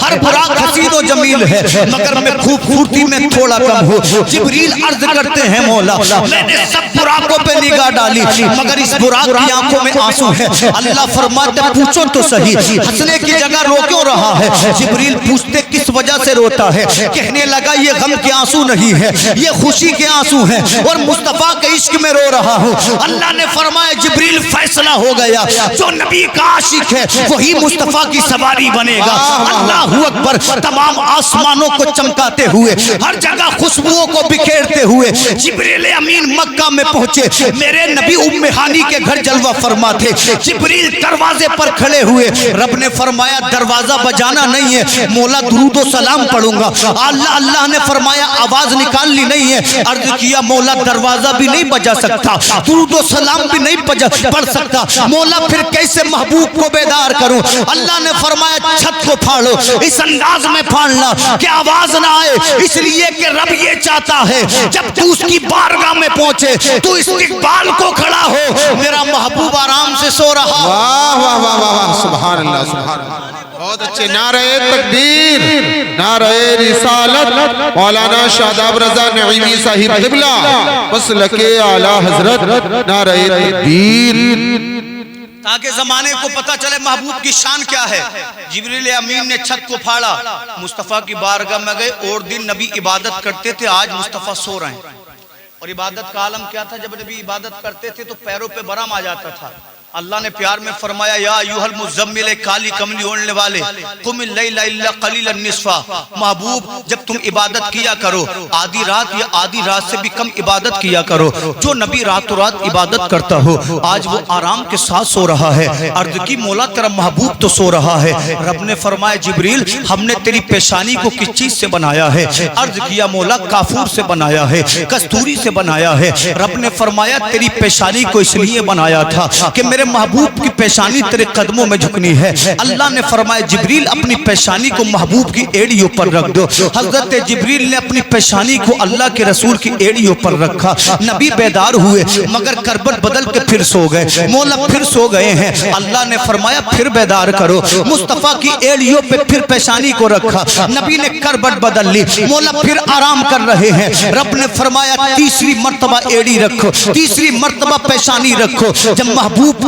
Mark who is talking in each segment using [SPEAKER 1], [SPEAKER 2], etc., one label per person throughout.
[SPEAKER 1] ہر براق حسین و جمیل ہے مگر میں خوبصورتی میں تھوڑا کم ہوں۔ جبریل عرض کرتے ہیں مولا میں نے سب براقوں پہ نگاہ ڈالی مگر اس براق کی آنکھوں میں آنسو ہے۔ اللہ فرماتے پوچھو تو صحیح ہنسنے کی جگہ رو کیوں رہا ہے؟ جبریل پوچھتے کس وجہ سے روتا ہے؟ کہنے لگا یہ غم کے آنسو نہیں ہے، یہ خوشی کے آنسو ہیں اور مصطفیٰ کے عشق میں رو رہا ہوں۔ اللہ نے فرمایا جبریل فیصلہ ہو گیا، جو نبی کا عاشق ہے وہی مصطفیٰ کی سواری بنے گا۔ اللہ اکبر۔ تمام آسمانوں کو چمکاتے ہوئے ہر جگہ خوشبوؤں کو بکھیرتے ہوئے جبریل امین مکہ میں پہنچے۔ میرے نبی ام ہانی کے گھر جلوہ فرما تھے۔ جبریل دروازے پر کھڑے ہوئے، رب نے فرمایا دروازہ بجانا نہیں ہے، مولا درود و سلام پڑھوں گا۔ اللہ نے فرمایا آواز نکالنی نہیں ہے۔ عرض کیا مولا دروازہ بھی نہیں بجا سکتا، درود و سلام بھی نہیں پڑھ سکتا، مولا پھر کیسے محبوب کو بیدار کروں؟ اللہ نے فرمایا چھت کو پھاڑو، اس انداز میں پھاڑنا کہ آواز نہ آئے، اس لیے کہ رب یہ چاہتا ہے جب تو اس کی بارگاہ میں پہنچے تو استقبال کو کھڑا ہو۔ میرا محبوب آرام سے سو رہا۔
[SPEAKER 2] واہ واہ واہ واہ، سبحان اللہ سبحان اللہ، بہت اچھے۔ نعرہ تکبیر، نعرہ رسالت، مولانا شاداب رضا نعیمی صاحب قبلہ مسلک اعلیٰ حضرت، نعرہ تکبیر،
[SPEAKER 1] تاکہ زمانے کو پتہ چلے محبوب کی شان کیا ہے۔ جبریل امین نے چھت کو پھاڑا، مصطفیٰ کی بارگاہ میں گئے۔ اور دن نبی عبادت کرتے تھے، آج مصطفیٰ سو رہے ہیں۔ اور عبادت کا عالم کیا تھا؟ جب نبی عبادت کرتے تھے تو پیروں پہ برہم آ جاتا تھا۔ اللہ نے پیار میں فرمایا یا ایھا المزمل، کالی کملی اوڑھنے والے، قم اللیل الا قلیلا نصفا، محبوب جب تم عبادت کیا کرو آدھی رات یا آدھی رات سے بھی کم عبادت کیا کرو۔ جو نبی رات و رات عبادت کرتا ہو آج وہ آرام کے ساتھ سو رہا ہے۔ عرض کی مولا تیرا محبوب تو سو رہا ہے۔ رب نے فرمایا جبریل ہم نے تیری پیشانی کو کس چیز سے بنایا ہے؟ عرض کیا مولا کافور سے بنایا ہے، کستوری سے بنایا ہے۔ رب نے فرمایا تیری پیشانی کو اس لیے بنایا تھا کہ میرے محبوب کی پیشانی تیرے قدموں میں جھکنی ہے۔ اللہ نے فرمایا جبریل اپنی پیشانی کو محبوب کی ایڑیوں پر رکھ دو۔ حضرت جبریل نے اپنی پیشانی کو اللہ کے رسول کی ایڑیوں پر رکھا۔ نبی بیدار ہوئے مگر کربت بدل کے پھر سو گئے۔ مولا پھر سو گئے ہیں۔ اللہ نے فرمایا پھر بیدار کرو۔ مصطفیٰ کی ایڑیوں پہ پھر پیشانی کو رکھا۔ نبی نے کربت بدل لی، مولا پھر آرام کر رہے ہیں۔ رب نے فرمایا تیسری مرتبہ ایڑی رکھو، تیسری مرتبہ پیشانی رکھو۔ جب محبوب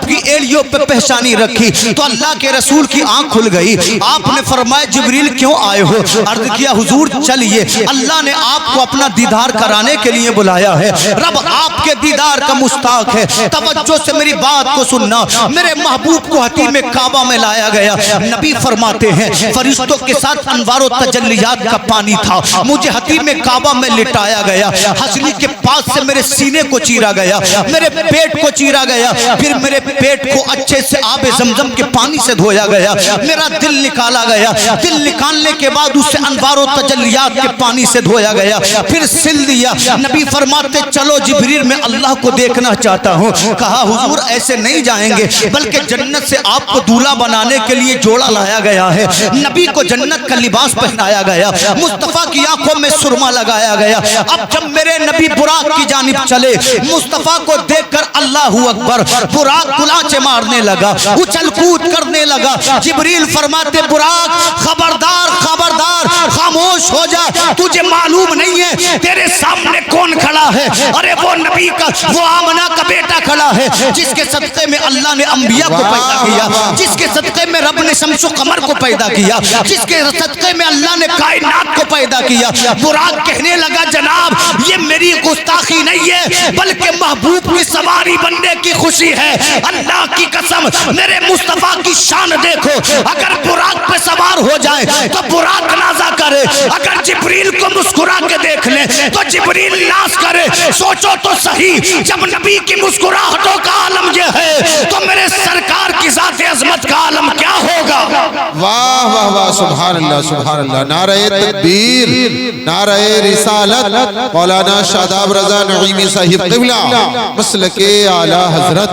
[SPEAKER 1] کی ایڑیوں پہ پیشانی رکھی تو اللہ کے رسول کی آنکھ کھل گئی۔ آپ نے فرمایا جبریل کیوں آئے ہو؟ عرض کیا حضور چلیے، اللہ نے آپ کو اپنا دیدار کرانے کے لیے بلایا ہے۔ رب آپ کے دیدار کا مشتاق ہے۔ توجہ سے میری بات کو سننا۔ میرے محبوب کو حتیم کعبہ میں لایا گیا۔ نبی فرماتے ہیں فرشتوں کے ساتھ انوار و تجلیات کا پانی تھا، مجھے حتیم کعبہ میں لٹایا گیا۔ ہنسلی کے پاس سے میرے سینے کو چیرا گیا، میرے پیٹ کو چیرا گیا، پھر میرے پیٹ کو اچھے سے آب زمزم کے پانی سے دھویا گیا، میرا دل نکالا گیا، دل نکالنے کے بعد اسے انوار و تجلیات کے پانی سے دھویا گیا، پھر سل دیا۔ نبی فرماتے چلو جبریل میں اللہ کو دیکھنا چاہتا ہوں۔ کہا حضور ایسے نہیں جائیں گے، بلکہ جنت سے آپ کو دولہا بنانے کے لیے جوڑا لایا گیا ہے۔ نبی کو جنت کا لباس پہنایا گیا، مصطفیٰ کی آنکھوں میں سرما لگایا گیا۔ اب جب میرے نبی براق کی جانب چلے، مصطفیٰ کو دیکھ کر اللہ اکبر، براق کلاچے مارنے لگا، اچھل کود کرنے لگا۔ جبریل فرماتے براق خبردار خبردار، خاموش ہو جا، تجھے معلوم نہیں ہے تیرے سامنے کون کھڑا ہے؟ ارے وہ نبی کا، وہ آمنہ کا بیٹا کھڑا ہے جس کے صدقے میں اللہ نے انبیاء کو پیدا کیا، جس کے صدقے میں رب نے شمس و قمر کو پیدا کیا، جس کے صدقے میں اللہ نے کائنات کو پیدا کیا۔ براق کہنے لگا جناب یہ میری گستاخی نہیں ہے بلکہ محبوب کی سواری بننے کی خوشی ہے۔ اللہ کی قسم میرے مصطفیٰ کی شان دیکھو، اگر براق پہ سوار ہو جائے تو براق نازا کرے، اگر جبریل کو مسکرا کے دیکھ لے تو جبریل ناز کرے۔ سوچو تو صحیح، جب نبی کی مسکراہٹوں کا عالم یہ ہے تو میرے سرکار کی ذات عظمت کا عالم کیا ہوگا؟
[SPEAKER 2] واہ واہ واہ، سبحان اللہ سبحان اللہ، نعرہ تکبیر، نعرہ رسالت، مولانا شاداب رضا نعیمی صاحب قبلہ مسلک اعلیٰ حضرت۔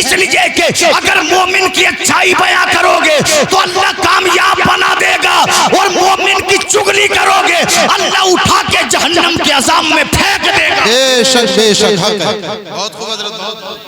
[SPEAKER 1] اس لیے کہ اگر مومن کی اچھائی بیان کرو گے تو اللہ کامیاب بنا دے گا، اور مومن کی چغلی کرو گے اللہ اٹھا کے جہنم کے عذاب میں پھینک دے گا۔
[SPEAKER 2] بے شک حق ہے۔ بہت خوب حضرت، بہت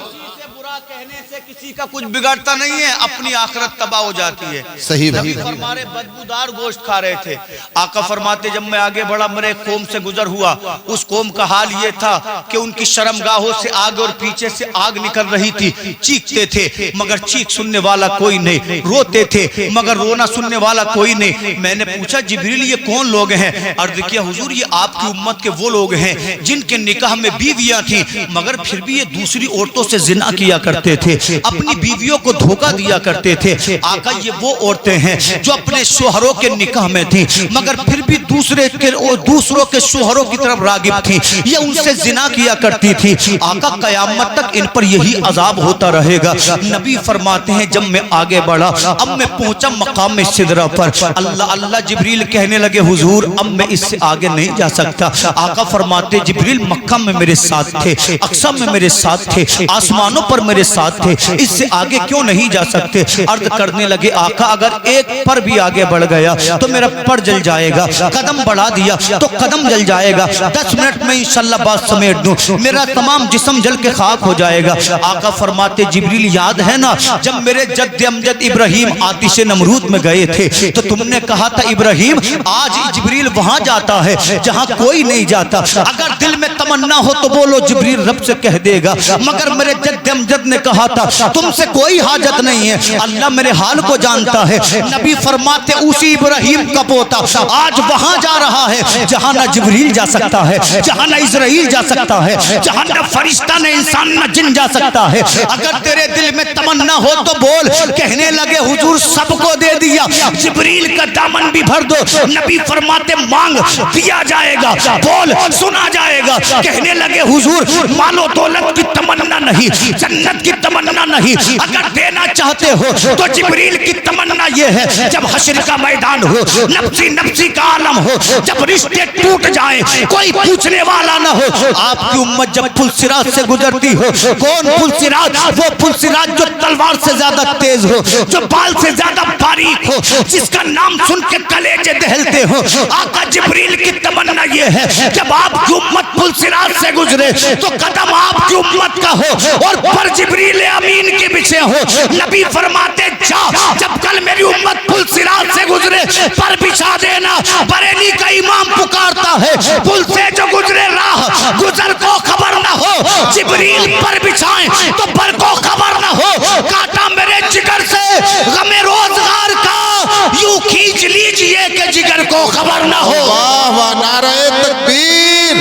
[SPEAKER 1] برا کہنے سے کسی کا کچھ بگڑتا نہیں ہے، اپنی آخرت تباہ ہو جاتی ہے۔
[SPEAKER 2] صحیح
[SPEAKER 1] نبی فرمارے بدبودار گوشت کھا رہے تھے، آقا فرماتے جب میں آگے بڑھا میرے قوم سے گزر ہوا، اس قوم کا حال یہ تھا کہ ان کی شرمگاہوں سے آگ اور پیچھے سے آگ نکل رہی تھی، چیختے تھے مگر چیخ سننے والا کوئی نہیں، روتے تھے مگر رونا سننے والا کوئی نہیں۔ میں نے پوچھا جبریل یہ کون لوگ ہیں؟ عرض کیا حضور یہ آپ کی امت کے وہ لوگ ہیں جن کے نکاح میں بیویاں تھیں مگر پھر بھی یہ دوسری عورتوں سے زنا کیا کرتے تھے، اپنی بیویوں کو دھوکہ دیا کرتے تھے۔ آقا یہ وہ عورتیں ہیں جو اپنے شوہروں کے نکاح میں تھیں مگر پھر بھی دوسروں کے شوہروں کی طرف راغب تھیں، یہ ان سے زنا کیا کرتی تھی۔ آقا قیامت تک ان پر یہی عذاب ہوتا رہے گا۔ نبی فرماتے ہیں جب میں آگے بڑھا اب میں پہنچا مقام سدرہ پر، اللہ جبریل کہنے لگے حضور اب میں اس سے آگے نہیں جا سکتا۔ آقا فرماتے جبریل مکہ میں میرے ساتھ تھے، اقصی میں میرے ساتھ تھے، آسمانوں پر میرے ساتھ تھے، اس سے آگے کیوں نہیں جا سکتے؟ عرض کرنے لگے آقا اگر ایک پر بھی آگے بڑھ گیا تو میرا پر جل جائے گا، قدم بڑھا دیا تو قدم جل جائے گا، 10 منٹ میں انشاءاللہ بات سمیٹ دوں میرا تمام جسم جل کے خاک ہو جائے گا۔ آقا فرماتے جبریل یاد ہے نا جب میرے جد امجد ابراہیم آتش نمرود میں گئے تھے تو تم نے کہا تھا ابراہیم آج جبریل وہاں جاتا ہے جہاں کوئی نہیں جاتا، اگر دل میں تمنا ہو تو بولو جبریل رب سے کہہ دے گا، مگر میرے جد امجد نے کہا تھا تم سے کوئی حاجت نہیں ہے، اللہ میرے حال کو جانتا ہے۔ نبی فرماتے اسی ابراہیم کا پوتا آج وہاں جا رہا ہے جہاں نہ جبریل جا سکتا ہے، جہاں نہ اسرائیل جا سکتا ہے، جہاں نہ فرشتہ نہ انسان نہ جن جا سکتا ہے۔ اگر تیرے دل میں تمنا ہو تو بول۔ کہنے لگے حضور سب کو دے دیا، جبریل کا دامن بھی بھر دو۔ نبی فرماتے مانگ دیا جائے گا، بول سنا جائے گا۔ کہنے لگے حضور مال و دولت کی تمنا نہیں، جنت کی تمنا نہیں، اگر دینا چاہتے ہو تو جبریل کی تمنا یہ ہے جب حشر کا میدان ہو، نفسی نفسی کا عالم ہو، جب رشتے ٹوٹ جائیں کوئی پوچھنے والا نہ ہو، آپ کی امت جب پل صراط سے گزرتی ہو، کون پل صراط؟ وہ پل صراط جو تلوار سے زیادہ تیز ہو، جو بال سے زیادہ باریک ہو، جس کا نام سن کے کلیجے دہلتے ہو۔ آقا جبریل کی تمنا یہ ہے جب آپ کی امت پل صراط سے گزرے تو قدم آپ کی امت کا ہو اور پر جبریل امین کے پیچھے ہو۔ نبی فرماتے جا جب کل میری امت پل صراط سے گزرے پر بچھا دینا، بریلی کا امام پکارتا ہے پل سے جو گزرے راہ گزر کو خبر نہ ہو، جبریل پر بچھائیں تو پر کو خبر نہ ہو، کاٹا میرے جگر سے غم روزگار کا یوں کھینچ لیجئے کہ جگر کو خبر نہ ہو۔
[SPEAKER 2] واہ واہ نعرہ تکبیر،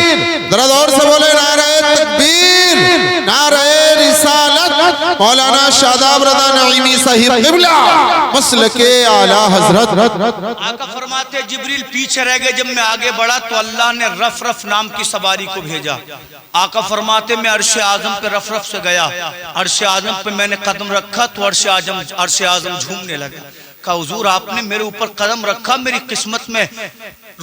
[SPEAKER 2] ذرا دور سے بولے نعرہ تکبیر، نعرہ رسالت مولانا شاداب رضا نعیمی صاحب قبلہ مسلک اعلی حضرت۔
[SPEAKER 1] آقا فرماتے جبریل پیچھے رہ گئے، جب میں آگے بڑھا تو اللہ نے رف رف نام کی سواری کو بھیجا۔ آقا فرماتے میں عرش اعظم پہ رف رف سے گیا، عرش اعظم پہ میں نے قدم رکھا تو عرش اعظم جھومنے لگا۔ کہا حضور آپ نے میرے اوپر قدم رکھا میری قسمت میں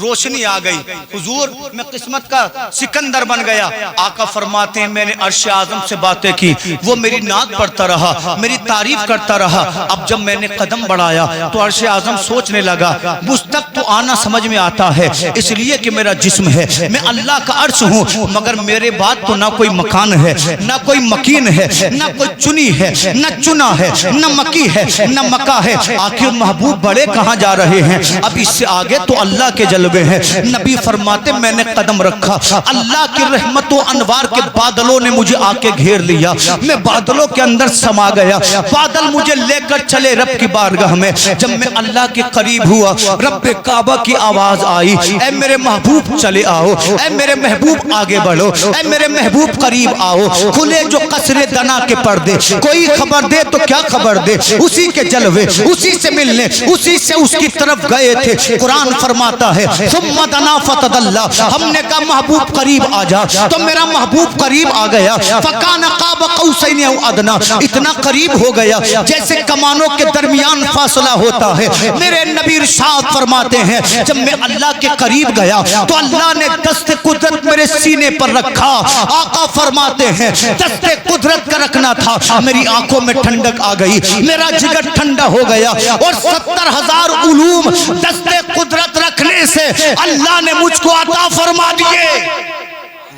[SPEAKER 1] روشنی آ گئی، حضور میں قسمت کا سکندر بن گیا۔ آقا فرماتے ہیں میں نے عرش اعظم سے باتیں کی، وہ میری نعت پڑھتا رہا، میری تعریف کرتا رہا۔ اب جب میں نے قدم بڑھایا تو عرش اعظم سوچنے لگا مجھ تک تو آنا سمجھ میں آتا ہے اس لیے کہ میرا جسم ہے، میں اللہ کا عرش ہوں، مگر میرے بعد تو نہ کوئی مکان ہے، نہ کوئی مکین ہے، نہ کوئی چنی ہے، نہ چنا ہے، نہ مکی ہے، نہ مکہ ہے۔ آخر محبوب بڑے کہاں جا رہے ہیں؟ اب اس سے آگے تو اللہ کے جلوے ہیں۔ نبی فرماتے میں نے قدم رکھا، اللہ کی رحمت و انوار کے بادلوں نے مجھے آ کے گھیر لیا، میں بادلوں کے اندر سما گیا، بادل مجھے لے کر چلے رب کی بارگاہ میں۔ جب میں اللہ کے قریب ہوا رب کعبہ کی آواز آئی، اے میرے محبوب چلے آؤ، اے میرے محبوب آگے بڑھو، اے میرے محبوب قریب آؤ۔ کھلے جو قصر دنا کے پردے، کوئی خبر دے تو کیا خبر دے، اسی کے جلوے اسی سے ملنے اسی سے اس کی طرف گئے تھے۔ قرآن فرماتا ہے ثم دنا فتدلا، ہم نے کہا محبوب قریب آ جا تو میرا محبوب قریب آ گیا، فکان قاب قوسین او ادنا، اتنا قریب ہو گیا جیسے کمانوں کے درمیان فاصلہ ہوتا ہے۔ میرے نبی ارشاد فرماتے ہیں جب میں اللہ کے قریب گیا تو اللہ نے دست قدرت میرے میرے سینے پر رکھا. آقا فرماتے ہیں دستے قدرت کا رکھنا تھا, میری آنکھوں میں ٹھنڈک آ گئی, میرا جگر ٹھنڈا ہو گیا, اور 70,000 علوم دستے قدرت رکھنے سے اللہ نے مجھ کو عطا فرما دیے.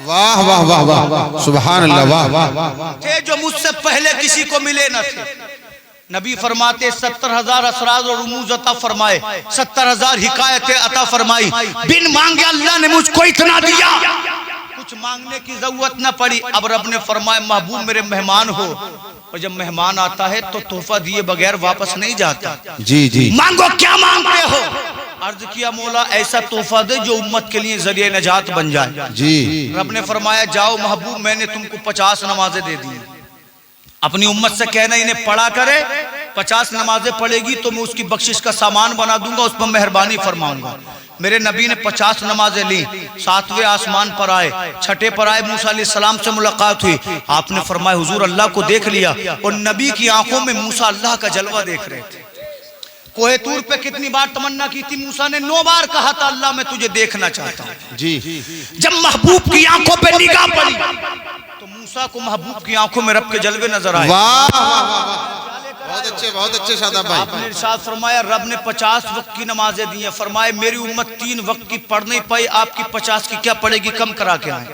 [SPEAKER 2] واہ واہ واہ واہ سبحان اللہ, واہ واہ واہ,
[SPEAKER 1] تھے جو مجھ سے پہلے کسی کو ملے نہ تھے. نبی فرماتے 70,000 اسرار اور رموز عطا فرمائے, 70,000 حکایتیں عطا فرمائی. بن مانگے اللہ نے مجھ کو اتنا دیا, کچھ مانگنے کی ضرورت نہ پڑی. اب رب نے فرمایا محبوب میرے مہمان ہو, اور جب مہمان آتا ہے تو تحفہ دیے بغیر واپس نہیں جاتا.
[SPEAKER 2] جی جی,
[SPEAKER 1] مانگو کیا مانگتے ہو؟ عرض کیا مولا ایسا تحفہ دے جو امت کے لیے ذریعہ نجات بن جائے.
[SPEAKER 2] جی
[SPEAKER 1] رب نے فرمایا جاؤ محبوب میں نے تم کو 50 نمازیں دے دی, اپنی امت سے کہنا انہیں پڑھا کرے, 50 نمازیں پڑھے گی تو میں اس کی بخشش کا سامان بنا دوں گا, اس پر مہربانی فرماؤں گا. میرے نبی نے 50 نمازیں لی, 7ویں آسمان پر آئے, 6ٹھے پر آئے, موسیٰ علیہ السلام سے ملاقات ہوئی. آپ نے فرمایا حضور اللہ کو دیکھ لیا, اور نبی کی آنکھوں میں موسیٰ اللہ کا جلوہ دیکھ رہے تھے. کوہ طور پہ کتنی بار تمنا کی تھی, موسیٰ نے 9 بار کہا تھا اللہ میں تجھے دیکھنا چاہتا ہوں.
[SPEAKER 2] جی,
[SPEAKER 1] جب محبوب کی آنکھوں پہ نگاہ پڑی تو موسیٰ کو محبوب کی آنکھوں میں رب کے جلوے نظر آئے.
[SPEAKER 2] واہ بہت اچھے شاداب بھائی.
[SPEAKER 1] آپ نے ارشاد فرمایا رب نے 50 وقت کی نمازیں دی ہیں, فرمائے میری امت 3 وقت کی پڑھ نہیں پائی, آپ کی 50 کی کیا پڑھے گی, کم کرا کے آئیں.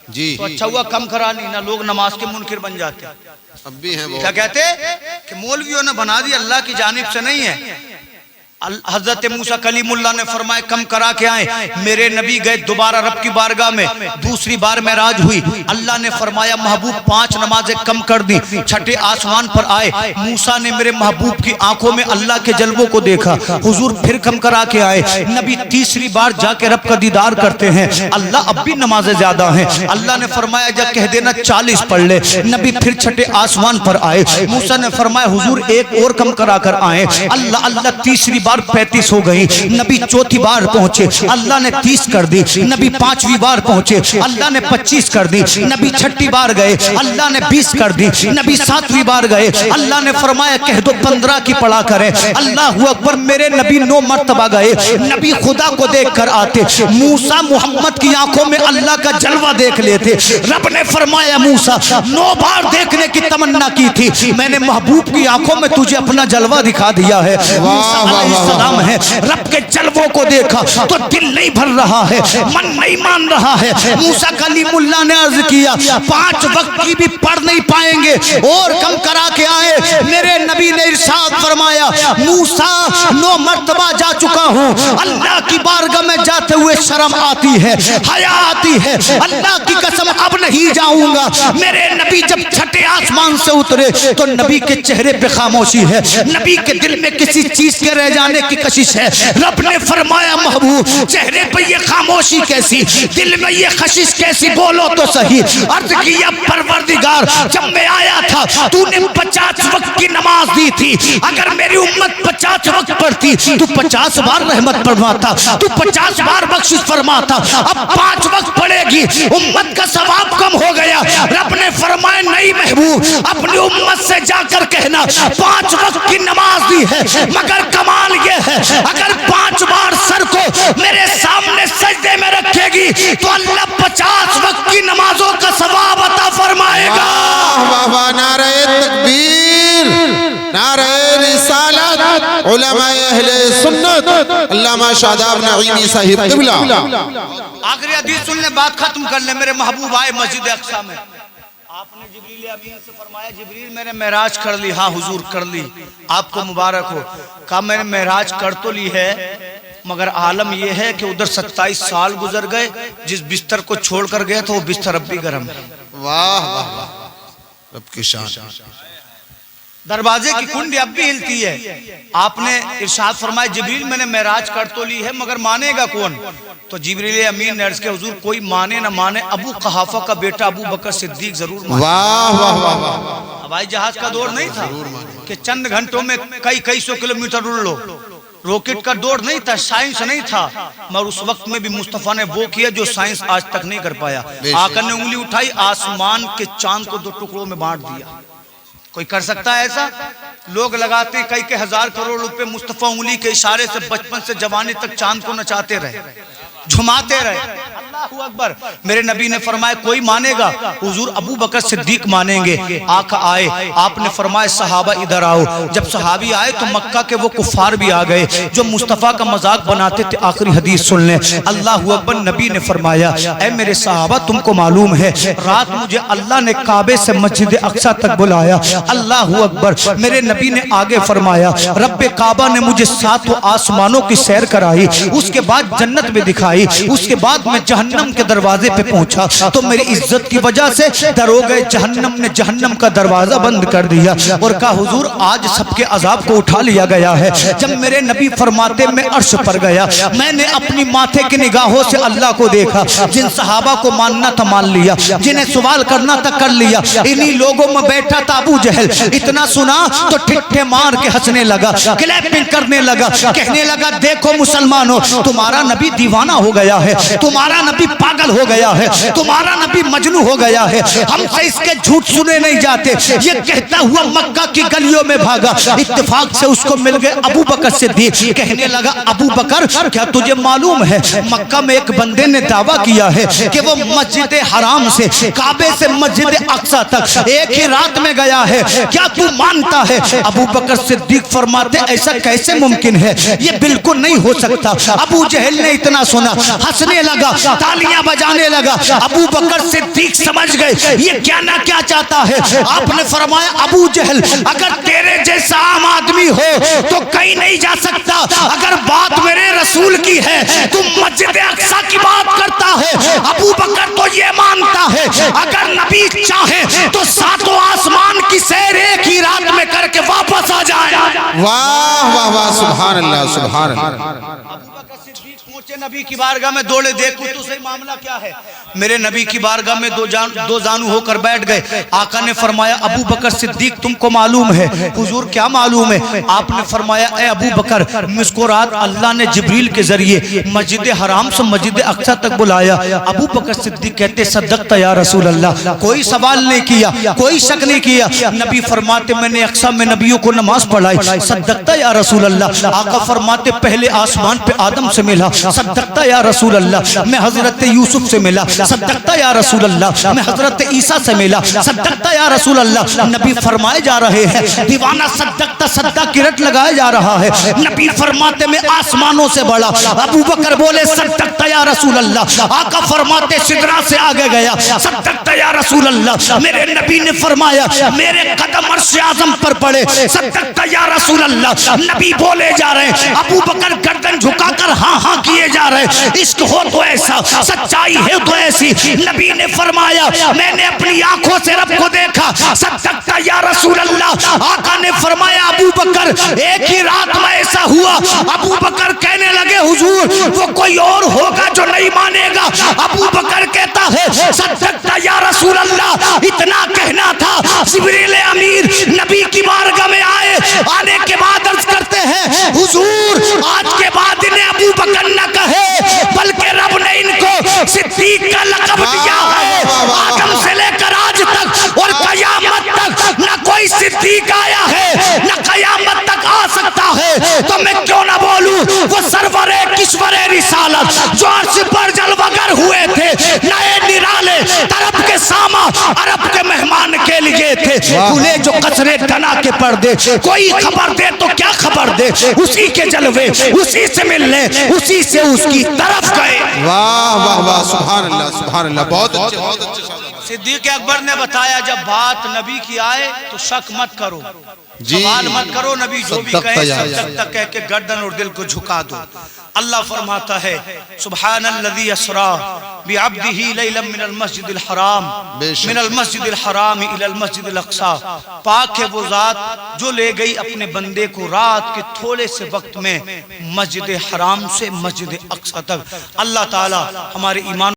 [SPEAKER 2] جی,
[SPEAKER 1] تو اچھا ہوا کم کرا نہیں, نہ لوگ نماز کے منکر بن جاتے.
[SPEAKER 2] اب بھی ہیں
[SPEAKER 1] کیا کہتے کہ مولویوں نے بنا دی, اللہ کی جانب سے نہیں ہے. حضرت موسیٰ کلیم اللہ نے فرمایا کم کرا کے آئیں. میرے نبی گئے دوبارہ رب کی بارگاہ میں, دوسری بار معراج ہوئی, اللہ نے فرمایا محبوب 5 نمازیں کم کر دی. 6ٹھے آسمان پر آئے, موسیٰ نے میرے محبوب کی آنکھوں میں اللہ کے جلووں کو دیکھا, حضور پھر کم کرا کے آئے. نبی تیسری بار جا کے رب کا دیدار کرتے ہیں, اللہ اب بھی نمازیں زیادہ ہیں. اللہ نے فرمایا جا کہہ دینا 40 پڑھ لے. نبی پھر 6ٹھے آسمان پر آئے, موسیٰ نے فرمایا حضور ایک اور کم کرا کر آئیں. اللہ تیسری بار 35 ہو گئی. نبی چوتھی بار پہنچے, اللہ نے 30 کر دی. نبی 5ویں بار پہنچے, اللہ نے 25 کر دی. نبی 6ٹھی بار گئے, اللہ نے 20 کر دی. نبی 7ویں بار گئے, اللہ نے فرمایا کہہ دو 15 کی پڑھا کرے. اللہ اکبر, میرے نبی 9 مرتبہ گئے. نبی خدا کو دیکھ کر آتے, موسیٰ محمد کی آنکھوں میں اللہ کا جلوہ دیکھ لیتے. رب نے فرمایا موسیٰ 9 بار دیکھنے کی تمنا کی تھی, میں نے محبوب کی آنکھوں میں تجھے اپنا جلوہ دکھا دیا ہے. موسیٰ علیہ السلام ہے, رب کے جلووں کو دیکھا تو دل نہیں بھر رہا ہے, من نہیں مان رہا ہے. موسیٰ کلیم اللہ نے عرض کیا 5 وقت کی بھی پڑھ نہیں پائیں گے, اور کم کرا کے آئے. میرے نبی نے ارشاد فرمایا موسیٰ 9 مرتبہ جا چکا ہوں, اللہ کی بارگاہ میں جاتے ہوئے شرم آتی ہے, حیا آتی ہے, اللہ کی قسم اب نہیں جاؤں گا. میرے نبی جب 6ٹھے آسمان سے اترے تو نبی کے چہرے پہ خاموشی ہے, نبی کے دل میں کسی چیز کے رہ جانے کی کشش ہے. رب نے فرمایا محبوب چہرے پہ یہ خاموشی کیسی, دل میں یہ خشش کیسی, بولو تو صحیح. عرض کیا پروردگار جب میں آیا تھا تو نے 50 وقت کی نماز دی تھی, اگر میری امت 50 وقت پڑھتی تو 50 بار رحمت فرماتا, تو 50 بار بخشش فرماتا. اب 5 وقت پڑھے گی, امت کا ثواب کم ہو گیا. رب نے فرمایا نہیں محبوب, اپنی امت سے جا کر کہنا 5 وقت کی نماز دی ہے, مگر کمال یہ ہے اگر 5 بار سر کو میرے سامنے سجدے میں رکھے گی تو اللہ 50 وقت کی نمازوں کا ثواب عطا فرمائے گا.
[SPEAKER 2] واہ واہ, نعرہ تکبیر, نعرہ رسالت, علماء اہل سنت علامہ شاداب نعیمی صاحب قبلہ.
[SPEAKER 1] آخری حدیث سن لیں, بات ختم کر لیں. میرے محبوب آئے مسجد اقصی میں, آپ نے جبریل امین سے فرمایا جبریل میں نے معراج کر لی. ہاں حضور کر لی, آپ کو مبارک ہو. کہا میں نے معراج کر تو لی ہے, مگر عالم یہ ہے کہ ادھر 27 سال گزر گئے, جس بستر کو چھوڑ کر گئے تو وہ بستر اب بھی گرم ہے.
[SPEAKER 2] واہ واہ, رب کی شان.
[SPEAKER 1] دروازے کی کنڈی اب بھی ہلتی ہے. آپ نے ارشاد فرمایا جبریل میں نے معراج کر تو لی ہے, مگر مانے گا کون؟ تو جبریل امین نے عرض کیا حضور کوئی مانے نہ مانے, ابو قحافہ کا بیٹا ابو بکر صدیق ضرور مانے.
[SPEAKER 2] واہ واہ واہ,
[SPEAKER 1] ہوائی جہاز کا دور نہیں تھا کہ چند گھنٹوں میں کئی سو کلومیٹر اڑ لو, روکٹ کا دور نہیں تھا, سائنس نہیں تھا, مگر اس وقت میں بھی مصطفیٰ نے وہ کیا جو سائنس آج تک نہیں کر پایا. آقا نے انگلی اٹھائی, آسمان کے چاند کو 2 ٹکڑوں میں بانٹ دیا. کوئی کر سکتا ہے ایسا؟ لوگ لگاتے ہیں کئی ہزار کروڑ روپے, مصطفیٰ انگلی کے اشارے سے بچپن سے جوانی تک چاند کو نچاتے رہے. جھماتے رہے. اللہ اکبر. میرے نبی نے فرمایا کوئی مانے گا؟ حضور ابو بکر صدیق مانیں گے. آقا آئے, آپ نے فرمایا صحابہ ادھر آؤ. جب صحابی آئے تو مکہ کے وہ کفار بھی آ گئے جو مصطفیٰ کا مذاق بناتے تھے. آخری حدیث سن لیں. اللہ اکبر. نبی نے فرمایا اے میرے صحابہ تم کو معلوم ہے رات مجھے اللہ نے کعبے سے مسجد اقصی تک بلایا. اللہ اکبر. میرے نبی نے آگے فرمایا رب کعبہ نے مجھے 7 آسمانوں کی سیر کرائی, اس کے بعد جنت میں دکھائی, اس کے بعد میں جہنم کے دروازے پہ پہنچا تو میری عزت کی وجہ سے دروغے جہنم نے جہنم کا دروازہ بند کر دیا اور کہا حضور آج سب کے عذاب کو اٹھا لیا گیا ہے. جب میرے نبی فرماتے میں عرش پر گیا, میں نے اپنی ماتھے کی نگاہوں سے اللہ کو دیکھا. جن صحابہ کو ماننا تھا مان لیا, جنہیں سوال کرنا تھا کر لیا. انہی لوگوں میں بیٹھا تھا ابو جہل. اتنا سنا تو ٹھٹھے مار کے ہنسنے لگا, کلیپنگ کرنے لگا, کہنے لگا دیکھو مسلمانوں تمہارا نبی دیوانہ ہو گیا ہے, تمہارا نبی پاگل ہو گیا ہے, تمہارا نبی مجنو ہو گیا ہے. ہم سے اس کے جھوٹ سنے نہیں جاتے. یہ کہتا ہوا مکہ کی گلیوں میں بھاگا. اتفاق سے اس کو مل گئے ابو بکر صدیق. کہنے لگا ابو بکر کیا تجھے معلوم ہے مکہ میں ایک بندے نے دعویٰ کیا ہے کہ وہ مسجد حرام سے کعبے سے مسجد اقصی تک ایک ہی رات میں گیا ہے, کیا تو مانتا ہے؟ ابو بکر صدیق فرماتے ایسا کیسے ممکن ہے, یہ بالکل نہیں ہو سکتا. ابو جہل نے اتنا سنا ہنسنے لگا, تالیاں بجانے لگا. ابو بکر صدیق سمجھ گئے یہ کیا نہ کیا چاہتا ہے. آپ نے فرمایا ابو جہل اگر تیرے جیسا عام آدمی ہو تو کہیں نہیں جا سکتا, اگر بات میرے رسول کی ہے تم مسجد اقصی کی بات کرتا ہے. ابو بکر تو یہ مانتا ہے اگر نبی چاہے تو 7 آسمان کی سیر ایک ہی رات میں کر کے واپس آ جائے.
[SPEAKER 2] واہ واہ واہ سبحان اللہ سبحان اللہ.
[SPEAKER 1] پہنچے نبی کی بارگاہ میں, دوڑے دیکھو تو صحیح معاملہ کیا ہے. میرے نبی کی بارگاہ میں دو زانو ہو کر بیٹھ گئے. آقا نے فرمایا ابو بکر صدیق تم کو معلوم ہے؟ حضور کیا معلوم ہے؟ آپ نے فرمایا اے ابو بکر مجھ کو رات اللہ نے جبریل کے ذریعے مسجد حرام سے مسجد اقصی تک بلایا. ابو بکر صدیق کہتے صدقت یا رسول اللہ, کوئی سوال نہیں کیا, کوئی شک نہیں کیا. نبی فرماتے میں نے اقصی میں نبیوں کو نماز پڑھائی. صدقت یا رسول اللہ. آقا فرماتے پہلے آسمان پہ آدم سے ملا. صدقت یا رسول اللہ. میں حضرت یوسف سے ملا. صدقت یا رسول اللہ. میں حضرت عیسیٰ سے ملا. صدقت یا رسول اللہ. نبی فرمائے جا رہے ہیں دیوانہ صدقت صدقہ کی رٹ لگائے جا رہا ہے. نبی فرماتے میں آسمانوں سے بڑا. ابو بکر بولے صدقت یا رسول اللہ. آقا فرماتے سدرا سے آگے گیا. صدقت یا رسول اللہ. میرے نبی نے فرمایا میرے قدم عرش اعظم پر پڑے. صدقت یا رسول اللہ. نبی بولے جا رہے ہیں, ابو بکر گردن جھکا کر ہاں ہاں کیے جا رہے. عشق ہو تو ایسا, سچائی ہے تو ایسی. نبی نے فرمایا میں نے اپنی آنکھوں سے رب کو دیکھا. صدقت یا رسول اللہ. آقا نے فرمایا ابو بکر ایک ہی رات میں ایسا ہوا. ابو بکر کہنے لگے حضور وہ کوئی اور ہوگا جو نہیں مانے گا. ابو بکر کہتا ہے صدقت یا رسول اللہ. اتنا کہنا تھا جبریل امیر نبی کی بارگاہ میں آئے. آنے کے بعد عرض کرتے ہیں حضور آج کے بعد انہیں ابو بکر نہ کہے بلکہ رب نے ان کو صدیق کا لقب دیا ہے. آدم سے لے کر آج تک اور قیامت تک نہ کوئی صدیق آیا ہے نہ قیامت تک آ سکتا ہے. تو میں کیوں نہ بولوں وہ سرور کشور رسالت جو عرش پر جلوگر ہوئے تھے, نئے نرالے طرف کے ساما عرب کے مہمان کے لیے تھے. کھلے جو قصرے ٹنا کے پردے, کوئی خبر دے تو کیا خبر دے, اسی کے جلوے اسی سے ملنے اسی سے اس کی طرف گئے.
[SPEAKER 2] واہ واہ واہ سبحان اللہ سبحان اللہ. بہت اچھے بہت اچھے.
[SPEAKER 1] صدیق اکبر نے بتایا جب بات نبی کی آئے تو شک مت کرو, سوال مت کرو. نبی جو بھی کہے صدقت کہہ کے گردن اور دل کو جھکا دو. اللہ فرماتا ہے سبحان الذی اسرا بعبدہ لیلا من المسجد الحرام من المسجد الحرام الى المسجد الاقصی. پاک ہے وہ ذات جو لے گئی اپنے بندے کو رات کے تھوڑے سے وقت میں مسجد حرام سے مسجد اقصی تک. اللہ تعالی ہمارے ایمان